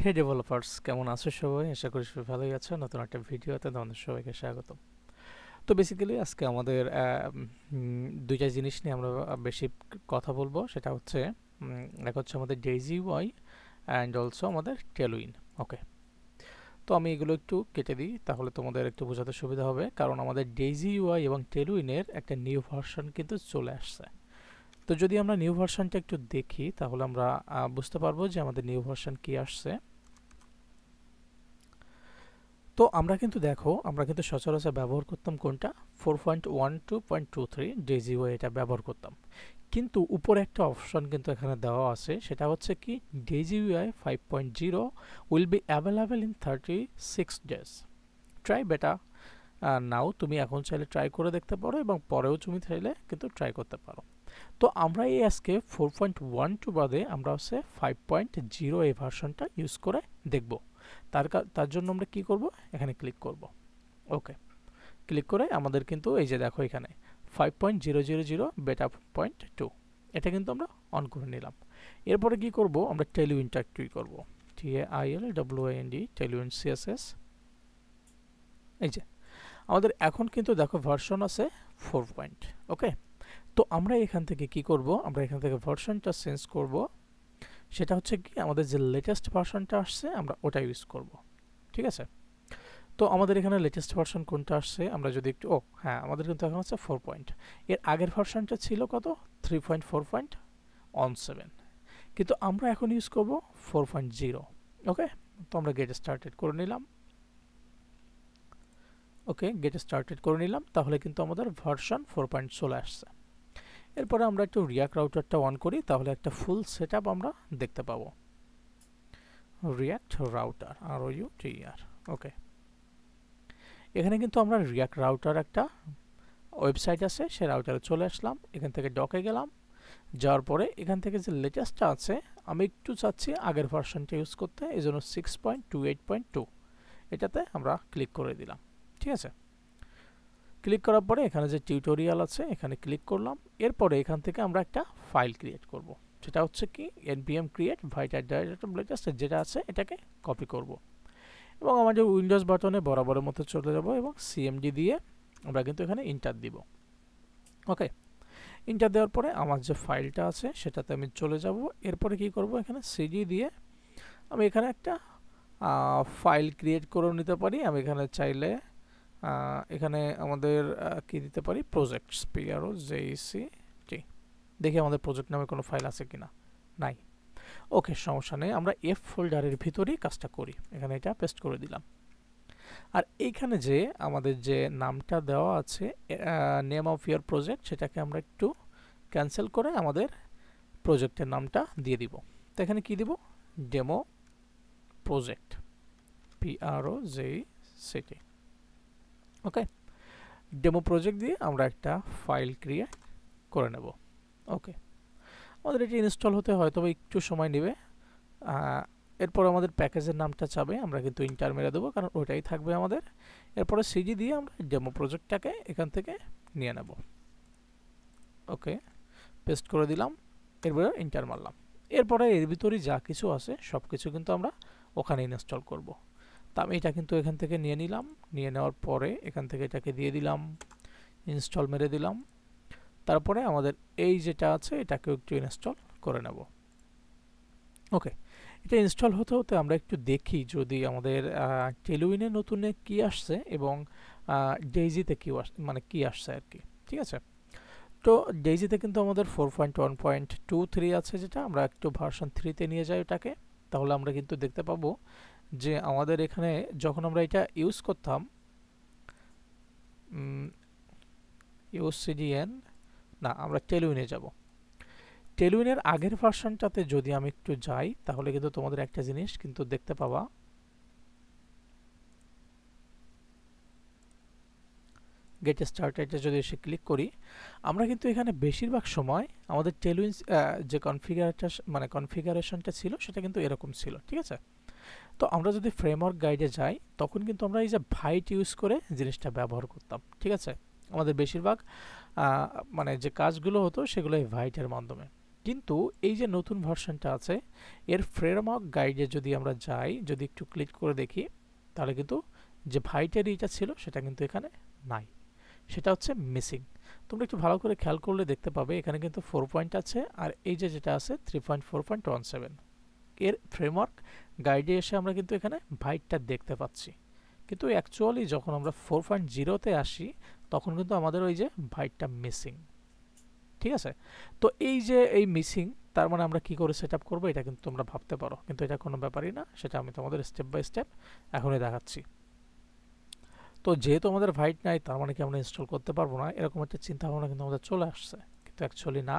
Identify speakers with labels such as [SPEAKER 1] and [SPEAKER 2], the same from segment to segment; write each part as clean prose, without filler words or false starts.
[SPEAKER 1] হে developers, কেমন আছো সবাই? আশা করি সবাই ভালোই আছো। নতুন একটা ভিডিওতে তোমাদের সবাইকে স্বাগত। তো বেসিক্যালি আজকে আমাদের দুইটা জিনিস নিয়ে আমরা বেশি কথা বলবো। সেটা হচ্ছে এক হচ্ছে আমাদের ডেইজি ওয়াই অ্যান্ড অলসো আমাদের টেলউইন। ওকে, তো আমি এগুলো একটু কেটে দিই, তাহলে তোমাদের একটু বোঝাতে সুবিধা হবে। কারণ আমাদের ডেইজি ওয়াই এবং টেলউইনের একটা নিউ ভার্সন কিন্তু চলে আসছে। তো যদি আমরা নিউ ভার্সনটা একটু দেখি, তাহলে আমরা বুঝতে পারবো যে আমাদের নিউ ভার্সন কি আসছে। তো আমরা কিন্তু দেখো, আমরা কিন্তু সচরাচর ব্যবহার করতাম কোনটা, 4.12.23 ডেজিওয়ে এটা ব্যবহার করতাম। কিন্তু উপরে একটা অপশন কিন্তু এখানে দেওয়া আছে, সেটা হচ্ছে কি, ডেজিওয়ে 5.0 will be available in 36 days. Try বেটা নাও। তুমি এখন চাইলে ট্রাই করে দেখতে পারো এবং পরেও তুমি চাইলে কিন্তু ট্রাই করতে পারো। তো আমরা এই আজকে 4.12 বাদে আমরা হচ্ছে 5.0 এই ভার্সনটা ইউজ করে দেখব। তার জন্য আমরা কি করব, এখানে ক্লিক করব। ওকে, ক্লিক করে আমাদের কিন্তু এই যে দেখো এখানে 5.000 বেটা পয়েন্ট 2 এটা কিন্তু আমরা অন করে নিলাম। এরপরে কি করব, আমরা টেলউইনটা একটু করব, TAILWIND টেলউইন CSS। এই যে আমাদের এখন কিন্তু দেখো ভার্সন আছে 4 পয়েন্ট। ওকে, তো আমরা এখান থেকে কি করব, আমরা এখান থেকে ভার্সনটা চেঞ্জ করব। সেটা হচ্ছে কি, আমাদের যে লেটেস্ট ভার্সনটা আসছে আমরা ওটা ইউজ করব। ঠিক আছে, তো আমাদের এখানে লেটেস্ট ভার্সন কোনটা আসছে, আমরা যদি একটু হ্যাঁ, আমাদের কিন্তু এখন হচ্ছে 4 পয়েন্ট। এর আগের ভার্সনটা ছিল কত, 3.4.17, কিন্তু আমরা এখন ইউজ করব 4.0। ওকে, তো আমরা গেট স্টার্টেড করে নিলাম। ওকে, গেট স্টার্টেড করে নিলাম, তাহলে কিন্তু আমাদের ভার্সন 4 পয়েন্ট চলে আসছে। এরপরে আমরা একটু রিয়াক্ট রাউটারটা অন করি, তাহলে একটা ফুল সেটআপ আমরা দেখতে পাবো। React router, ROUTER। ওকে, এখানে কিন্তু আমরা রিয়াক্ট রাউটার একটা ওয়েবসাইট আছে, সে রাউটারে চলে আসলাম। এখান থেকে ডকে গেলাম, যাওয়ার পরে এখান থেকে যে লেটেস্টটা আছে, আমি একটু চাচ্ছি আগের ভার্সনটা ইউজ করতে, এই জন্য 6.28.2 এটাতে আমরা ক্লিক করে দিলাম। ঠিক আছে, ক্লিক করার পরে এখানে যে টিউটোরিয়াল আছে এখানে ক্লিক করলাম। এরপরে এখান থেকে আমরা একটা ফাইল ক্রিয়েট করব, সেটা হচ্ছে কি npm create latest যেটা আছে এটাকে কপি করব এবং আমাদের উইন্ডোজ বাটনে বরাবরের মতো চলে যাব এবং cmd দিয়ে আমরা কিন্তু এখানে ইন্টার দিব। ওকে, ইন্টার দেওয়ার পরে আমার যে ফাইলটা আছে সেটাতে আমি চলে যাব। এরপরে কি করব, এখানে cd দিয়ে আমি এখানে একটা ফাইল ক্রিয়েট করে নিতে পারি। আমি এখানে চাইলে এখানে আমাদের কি দিতে পারি, প্রজেক্টস, PROJECT। দেখি আমাদের প্রজেক্ট নামে কোনো ফাইল আছে কিনা, নাই। ওকে, সমস্যা নেই, আমরা F ফোল্ডারের ভিতরেই কাজটা করি। এখানে এটা পেস্ট করে দিলাম। আর এইখানে যে আমাদের যে নামটা দেওয়া আছে, নেম অফ ইয়ার প্রজেক্ট, সেটাকে আমরা একটু ক্যান্সেল করে আমাদের প্রজেক্টের নামটা দিয়ে দিব। তো এখানে কি দিব, ডেমো প্রজেক্ট, PROJECT। ওকে, ডেমো প্রজেক্ট দিয়ে আমরা একটা ফাইল ক্রিয়েট করে নেব। ওকে, আমাদের এটি ইনস্টল হতে হয়তো একটু সময় নেবে। এরপর আমাদের প্যাকেজের নামটা চাবে, আমরা কিন্তু ইন্টার মেরে দেবো কারণ ওইটাই থাকবে আমাদের। এরপরে সিডি দিয়ে আমরা ডেমো প্রজেক্টটাকে এখান থেকে নিয়ে নেব। ওকে, পেস্ট করে দিলাম, এরপরে ইন্টার মারলাম। এরপরে এর ভিতরে যা কিছু আছে সব কিছু কিন্তু আমরা ওখানে ইনস্টল করব। তা আমি এটা কিন্তু এখান থেকে নিয়ে নিলাম। নিয়ে নেওয়ার পরে এখান থেকে এটাকে দিয়ে দিলাম, ইনস্টল মেরে দিলাম। তারপরে আমাদের এই যেটা আছে এটাকেও একটু ইনস্টল করে নেব। ওকে, এটা ইনস্টল হতে হতে আমরা একটু দেখি যদি আমাদের টেলউইনে নতুনে কি আসছে এবং ডেইজিতে কি মানে কি আসছে আর কি। ঠিক আছে, তো ডেইজিতে কিন্তু আমাদের 4.1.23 আছে, যেটা আমরা একটু ভার্সন 3তে নিয়ে যাই ওটাকে, তাহলে আমরা কিন্তু দেখতে পাবো যে আমাদের এখানে যখন আমরা এটা ইউজ করতাম, ইউসিডিএন না, আমরা টেলউইনে যাব। টেলউইনের আগের ভার্সনটাতে যদি আমি একটু যাই, তাহলে কিন্তু তোমাদের একটা জিনিস কিন্তু দেখতে পাবা, গেট স্টার্টেড যদি এসে ক্লিক করি, আমরা কিন্তু এখানে বেশিরভাগ সময় আমাদের টেলউইন যে কনফিগারেশনটা ছিল সেটা কিন্তু এরকম ছিল। ঠিক আছে, তো আমরা যদি ফ্রেমওয়ার্ক গাইডে যাই, তখন কিন্তু আমরা এই যে ভাইট ইউজ করে জিনিসটা ব্যবহার করতাম। ঠিক আছে, আমাদের বেশিরভাগ মানে যে কাজগুলো হতো সেগুলো এই ভাইটের মাধ্যমে। কিন্তু এই যে নতুন ভার্সনটা আছে এর ফ্রেমওয়ার্ক গাইডে যদি আমরা যাই, যদি একটু ক্লিক করে দেখি, তাহলে কিন্তু যে ভাইটের এইটা ছিল সেটা কিন্তু এখানে নাই, সেটা হচ্ছে মিসিং। তোমরা একটু ভালো করে খেয়াল করলে দেখতে পাবে এখানে কিন্তু 4 পয়েন্ট আছে, আর এই যে যেটা আছে 3.4.17 এর ফ্রেমওয়ার্ক গাইডে এসে আমরা কিন্তু এখানে ভাইটটা দেখতে পাচ্ছি। কিন্তু অ্যাকচুয়ালি যখন আমরা 4.0-তে আসি তখন কিন্তু আমাদের ওই যে ভাইটটা মিসিং। ঠিক আছে, তো এই যে এই মিসিং, তার মানে আমরা কি করে সেট আপ করবো এটা কিন্তু তোমরা ভাবতে পারো, কিন্তু এটা কোনো ব্যাপারই না, সেটা আমি তোমাদের স্টেপ বাই স্টেপ এখনই দেখাচ্ছি। তো যেহেতু আমাদের ভাইট নাই তার মানে কি আমরা ইনস্টল করতে পারবো না, এরকম একটা চিন্তা ভাবনা কিন্তু আমাদের চলে আসছে, কিন্তু অ্যাকচুয়ালি না।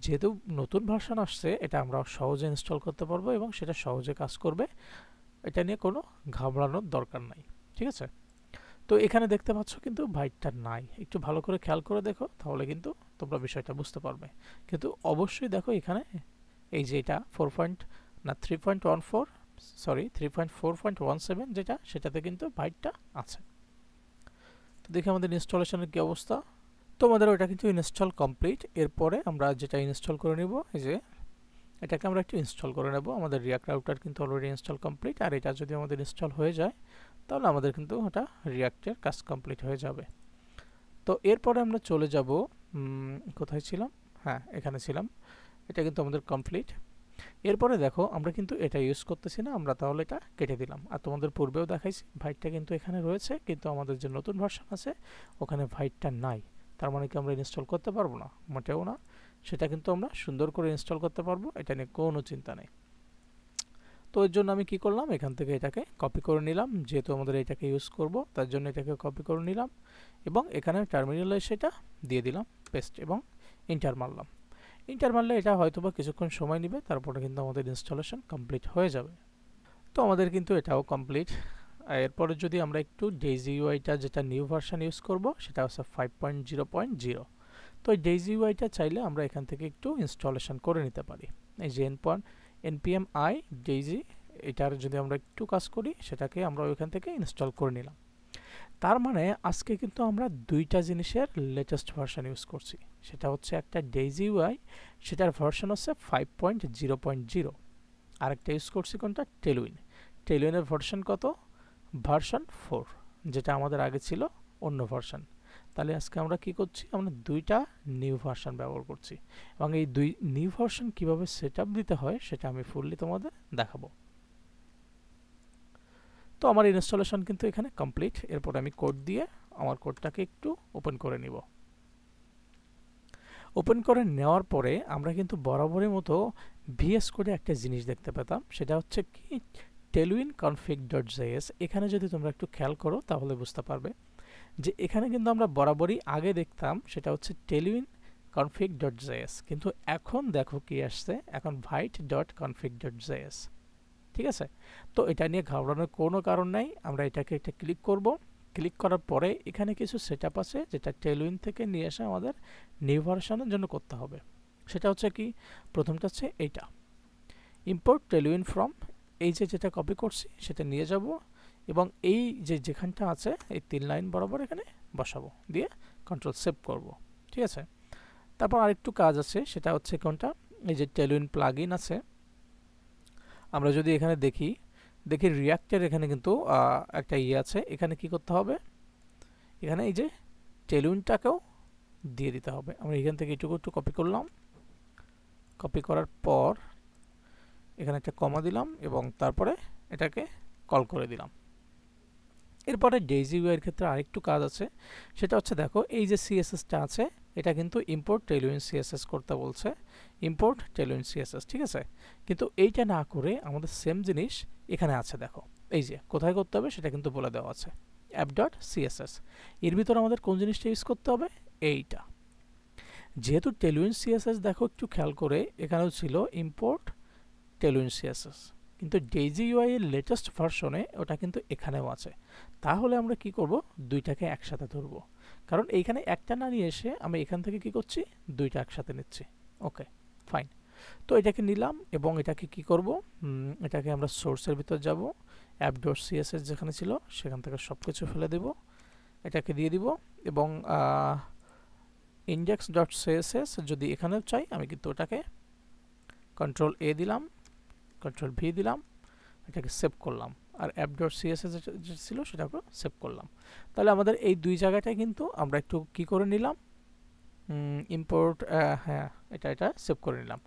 [SPEAKER 1] যেহেতু নতুন ভার্সন আসছে এটা আমরা সহজে ইনস্টল করতে পারবো এবং সেটা সহজে কাজ করবে, এটা নিয়ে কোনো ঘাবড়ানোর দরকার নাই। ঠিক আছে, তো এখানে দেখতে পাচ্ছ কিন্তু ভাইটটা নাই, একটু ভালো করে খেয়াল করে দেখো তাহলে কিন্তু তোমরা বিষয়টা বুঝতে পারবে। কিন্তু অবশ্যই দেখো এখানে এই যে এটা 3.14, সরি 3.4.17 যেটা, সেটাতে কিন্তু ভাইটটা আছে। তো দেখি আমাদের ইনস্টলেশনের কি অবস্থা। তো আমাদের ওটা কিন্তু ইনস্টল কমপ্লিট। এরপরে আমরা যেটা ইনস্টল করে নিব, এই যে এটাকে আমরা একটু ইনস্টল করে নেব। আমাদের রিয়াক্ট রাউটার কিন্তু অলরেডি ইনস্টল কমপ্লিট, আর এটা যদি আমাদের ইনস্টল হয়ে যায় তাহলে আমাদের কিন্তু ওটা রিয়াক্টের কাজ কমপ্লিট হয়ে যাবে। তো এরপরে আমরা চলে যাব, কোথায় ছিলাম, হ্যাঁ এখানে ছিলাম। এটা কিন্তু আমাদের কমপ্লিট। এরপরে দেখো আমরা কিন্তু এটা ইউজ করতেছি না, আমরা তাহলে এটা কেটে দিলাম। আর তোমাদের পূর্বেও দেখাইছি ভাইটটা কিন্তু এখানে রয়েছে, কিন্তু আমাদের যে নতুন ভার্সন আছে ওখানে ভাইটটা নাই। তার মানে কি আমরা ইনস্টল করতে পারবো না? মোটেও না, সেটা কিন্তু আমরা সুন্দর করে ইনস্টল করতে পারবো, এটা নিয়ে কোনো চিন্তা নেই। তো এর জন্য আমি কি করলাম, এখান থেকে এটাকে কপি করে নিলাম, যেহেতু আমাদের এটাকে ইউজ করব তার জন্য এটাকে কপি করে নিলাম এবং এখানে টার্মিনালে সেটা দিয়ে দিলাম পেস্ট এবং এন্টার মারলাম। এন্টার মারলে এটা হয়তোবা কিছুক্ষণ সময় নেবে, তারপরে কিন্তু আমাদের ইনস্টলেশন কমপ্লিট হয়ে যাবে। তো আমাদের কিন্তু এটাও কমপ্লিট। এরপরে যদি আমরা একটু ডেইজি ইউআইটা যেটা নিউ ভার্সন ইউজ করব সেটা হচ্ছে 5.0.0। তো এই ডেইজি ইউআইটা চাইলে আমরা এখান থেকে একটু ইনস্টলেশন করে নিতে পারি। এই যে npm i ডেইজি, এটার যদি আমরা একটু কাজ করি সেটাকে আমরা ওইখান থেকে ইনস্টল করে নিলাম। তার মানে আজকে কিন্তু আমরা দুইটা জিনিসের লেটেস্ট ভার্সন ইউজ করছি, সেটা হচ্ছে একটা ডেইজি ইউআই, সেটার ভার্সন হচ্ছে 5.0.0, আরেকটা ইউজ করছি কোনটা, টেলুইন। টেলুইনের ভার্সন কত, ভার্সন 4, যেটা আমাদের আগে ছিল অন্য ভার্সন। তাহলে আজকে আমরা কি করছি, আমরা দুইটা নিউ ভার্সন ব্যবহার করছি এবং এই দুই নিউ ভার্সন কিভাবে সেট আপ দিতে হয় সেটা আমি ফুললি তোমাদের দেখাবো। তো আমার ইনস্টলেশন কিন্তু এখানে কমপ্লিট। এরপর আমি কোড দিয়ে আমার কোডটাকে একটু ওপেন করে নিব। ওপেন করে নেওয়ার পরে আমরা কিন্তু বরাবরের মতো ভিএস কোডে একটা জিনিস দেখতে পেতাম, সেটা হচ্ছে কি tailwind config.js। এখানে যদি তোমরা একটু খেয়াল করো তাহলে বুঝতে পারবে যে এখানে কিন্তু আমরা বরাবরই আগে দেখতাম সেটা হচ্ছে tailwind config.js, কিন্তু এখন দেখো কি আসছে, এখন vite.config.js। ঠিক আছে, তো এটা নিয়ে ঘাবড়ানোর কোনো কারণ নাই। আমরা এটাকে একটা ক্লিক করব, ক্লিক করার পরে এখানে কিছু সেটআপ আছে যেটা টেলউইন থেকে নিয়ে এসে আমাদের নিউ ভার্সনের জন্য করতে হবে। সেটা হচ্ছে কি, প্রথমটা হচ্ছে এইটা ইম্পোর্ট টেলউইন ফ্রম, এই যে যেটা কপি করছি সেটা নিয়ে যাব এবং এই যে যেখানটা আছে এই 3 লাইন বরাবর এখানে বসাবো, দিয়ে কন্ট্রোল সেভ করব। ঠিক আছে, তারপর আরেকটু কাজ আছে, সেটা হচ্ছে কোনটা, এই যে টেলউইন প্লাগইন আছে, আমরা যদি এখানে দেখি রিয়াক্টের এখানে কিন্তু একটা ইয়ে আছে, এখানে কি করতে হবে, এখানে এই যে টেলউইনটাকেও দিয়ে দিতে হবে। আমরা এখান থেকে এটুকু একটু কপি করলাম, কপি করার পর এখানে একটা কমা দিলাম এবং তারপরে এটাকে কল করে দিলাম। এরপরে ডেইজি ইউআইয়ের ক্ষেত্রে আরেকটু কাজ আছে, সেটা হচ্ছে দেখো এই যে সিএসএসটা আছে এটা কিন্তু ইম্পোর্ট টেলউইন সিএসএস করতে বলছে, ইম্পোর্ট টেলউইন সিএসএস। ঠিক আছে, কিন্তু এইটা না করে আমাদের সেম জিনিস এখানে আছে, দেখো এই যে কোথায় করতে হবে সেটা কিন্তু বলে দেওয়া আছে, app.css। এর ভিতর আমাদের কোন জিনিসটা ইউজ করতে হবে, এইটা। যেহেতু টেলউইন সিএসএস দেখো একটু খেয়াল করে এখানেও ছিল ইম্পোর্ট টেলউইন সিএসএস, কিন্তু ডেইজি ইউআই এর লেটেস্ট ভার্সনে ওটা কিন্তু এখানেও আছে। তাহলে আমরা কি করব, দুইটাকে একসাথে ধরব, কারণ এইখানে একটা না নিয়ে এসে আমি এখান থেকে কি করছি, দুইটা একসাথে নিচ্ছি। ওকে ফাইন, তো এটাকে নিলাম এবং এটাকে কি করব, এটাকে আমরা সোর্সের ভিতর যাব, app.css যেখানে ছিল সেখান থেকে সব কিছু ফেলে দেব, এটাকে দিয়ে দিব এবং index.css যদি এখানেও চাই আমি কিন্তু ওটাকে কন্ট্রোল এ দিলাম, কন্ট্রোল ভি দিলাম, এটাকে সেভ করলাম, আর app.css যেটা ছিল সেটাকে সেভ করলাম। তাহলে আমাদের এই দুই জায়গাটায় কিন্তু আমরা একটু কি করে নিলাম, ইম্পোর্ট, হ্যাঁ এটা সেভ করে নিলাম।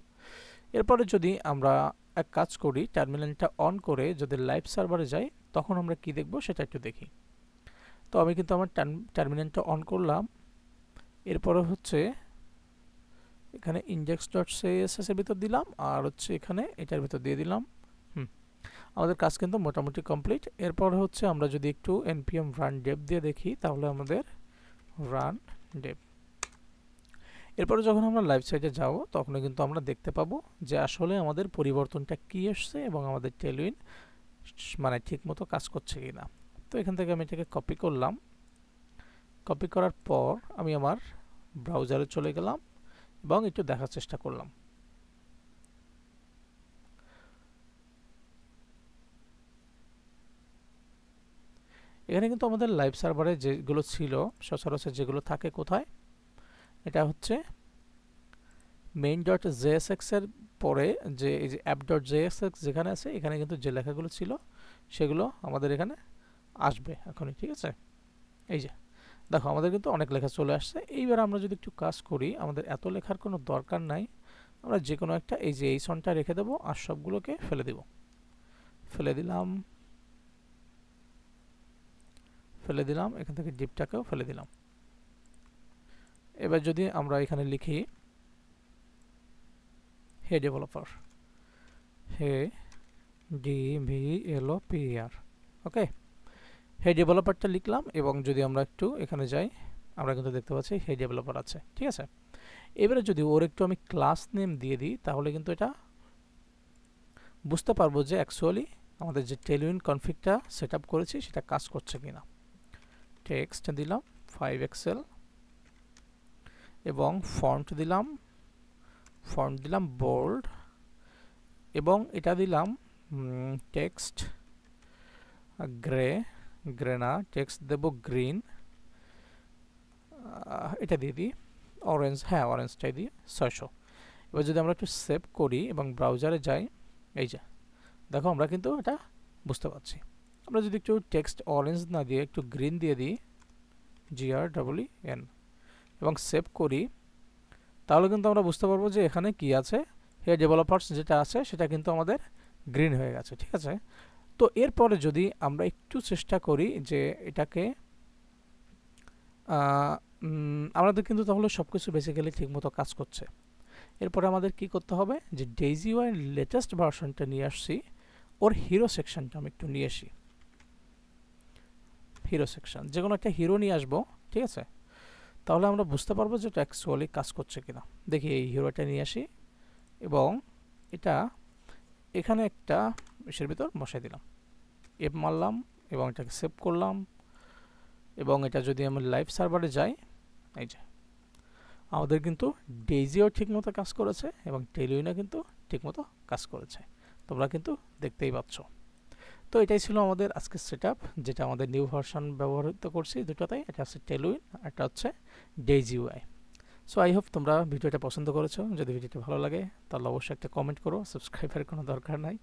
[SPEAKER 1] এরপরে যদি আমরা এক কাজ করি, টার্মিনালটা অন করে যদি লাইভ সার্ভারে যাই, তখন আমরা কি দেখব সেটা একটু দেখি। তো আমি কিন্তু আমার টার্মিনালটা অন করলাম। এরপরে হচ্ছে এখানে index.css এর ভিতর দিলাম, আর হচ্ছে এখানে এটার ভিতর দিয়ে দিলাম। আমাদের কাজ কিন্তু মোটামুটি কমপ্লিট। এরপর হচ্ছে আমরা যদি একটু npm run dev দিয়ে দেখি, তাহলে আমাদের run dev, এরপরে যখন আমরা লাইভ সাইটে যাব তখন কিন্তু আমরা দেখতে পাবো যে আসলে আমাদের পরিবর্তনটা কি আসছে এবং আমাদের টেলউইন মানে ঠিকমতো কাজ করছে কিনা। তো এখান থেকে আমি এটাকে কপি করলাম। কপি করার পর আমি আমার ব্রাউজারে চলে গেলাম এবং একটু দেখার চেষ্টা করলাম। এখানে কিন্তু আমাদের লাইভ সার্ভারে যেগুলো ছিল সচরাচর যেগুলো থাকে কোথায়, এটা হচ্ছে main.jsx এর পরে যে এই যে app.jsx যেখানে আছে, এখানে কিন্তু যে লেখাগুলো ছিল সেগুলো আমাদের এখানে আসবে এখনই। ঠিক আছে, এই যে দেখো আমাদের কিন্তু অনেক লেখা চলে আসছে। এইবার আমরা যদি একটু কাজ করি, আমাদের এত লেখার কোনো দরকার নাই, আমরা যে কোনো একটা এই যে এই সনটা রেখে দেবো আর সবগুলোকে ফেলে দেব। ফেলে দিলাম, এখান থেকে ডিপটাকেও ফেলে দিলাম। এবার যদি আমরা এখানে লিখি হে ডেভেলপার, হে DEVELOPER, ওকে, হে ডেভেলপারটা লিখলাম এবং যদি আমরা একটু এখানে যাই, আমরা কিন্তু দেখতে পাচ্ছি হে ডেভেলপার আছে। ঠিক আছে, এবারে যদি ওর একটু আমি ক্লাস নেম দিয়ে দিই, তাহলে কিন্তু এটা বুঝতে পারবো যে অ্যাকচুয়ালি আমাদের যে টেলউইন কনফিগটা সেট আপ করেছি সেটা কাজ করছে কিনা। টেক্সট দিলাম 5 এক্সেল এবং ফন্ট দিলাম বোল্ড, এবং এটা দিলাম টেক্সট গ্রে না, টেক্সট দেব গ্রিন, এটা দিয়ে দিই অরেঞ্জ, হ্যাঁ অরেঞ্জটাই দিই 600। এবার যদি আমরা একটু সেভ করি এবং ব্রাউজারে যাই, এই যে দেখো আমরা কিন্তু এটা বুঝতে পারছি। আমরা যদি একটু টেক্সট অরেঞ্জ না দিয়ে একটু গ্রিন দিয়ে দিই, GREEN, এবং সেভ করি, তাহলে কিন্তু আমরা বুঝতে পারবো যে এখানে কি আছে, হে ডেভেলপার্স যেটা আছে সেটা কিন্তু আমাদের গ্রিন হয়ে গেছে। ঠিক আছে, তো এরপরে যদি আমরা একটু চেষ্টা করি যে এটাকে আমাদের কিন্তু তাহলে সব কিছু বেসিক্যালি ঠিকমতো কাজ করছে। এরপরে আমাদের কি করতে হবে, যে ডেইজি ওয়াই লেটেস্ট ভার্সনটা নিয়ে আসছি, ওর হিরো সেকশনটা আমি একটু নিয়ে আসি। হিরো সেকশন, যে কোনো একটা হিরো নিয়ে আসবো। ঠিক আছে, তাহলে আমরা বুঝতে পারবো যে এটা অ্যাকচুয়ালি কাজ করছে কিনা। দেখি এই হিরোটা নিয়ে আসি এবং এটা এখানে একটা ইসের ভিতর বসাই দিলাম, এফ মারলাম এবং এটাকে সেভ করলাম। এবং এটা যদি আমি লাইভ সার্ভারে যাই, এই যে আমাদের কিন্তু ডেইজিও ঠিকমতো কাজ করেছে এবং টেলউইনও কিন্তু ঠিকমতো কাজ করেছে, তোমরা কিন্তু দেখতেই পাচ্ছ। তো এটাই ছিল আমাদের আজকের সেটআপ, যেটা আমাদের নিউ ভার্সন ব্যবহৃত করছি দুটোতেই। এটা হচ্ছে টেলউইন, একটা হচ্ছে Daisy UI. So I hope তোমরা ভিডিওটা পছন্দ করেছো। যদি ভিডিওটা ভালো লাগে তাহলে অবশ্যই একটা কমেন্ট করো। সাবস্ক্রাইবের কোনো দরকার নাই,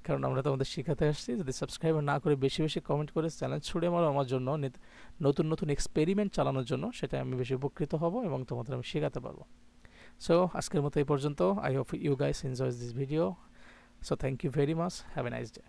[SPEAKER 1] কারণ আমরা তোমাদের শেখাতে আসছি। যদি সাবস্ক্রাইব না করে বেশি বেশি কমেন্ট করে চ্যালেঞ্জ ছুড়ে মারো আমার জন্য, নতুন নতুন এক্সপেরিমেন্ট চালানোর জন্য, সেটা আমি বেশি উপকৃত হব এবং তোমাদের আমি শেখাতে পারবো। সো আজকের মতো এই পর্যন্ত। I hope you guys enjoy this video. So thank you very much, have a nice day.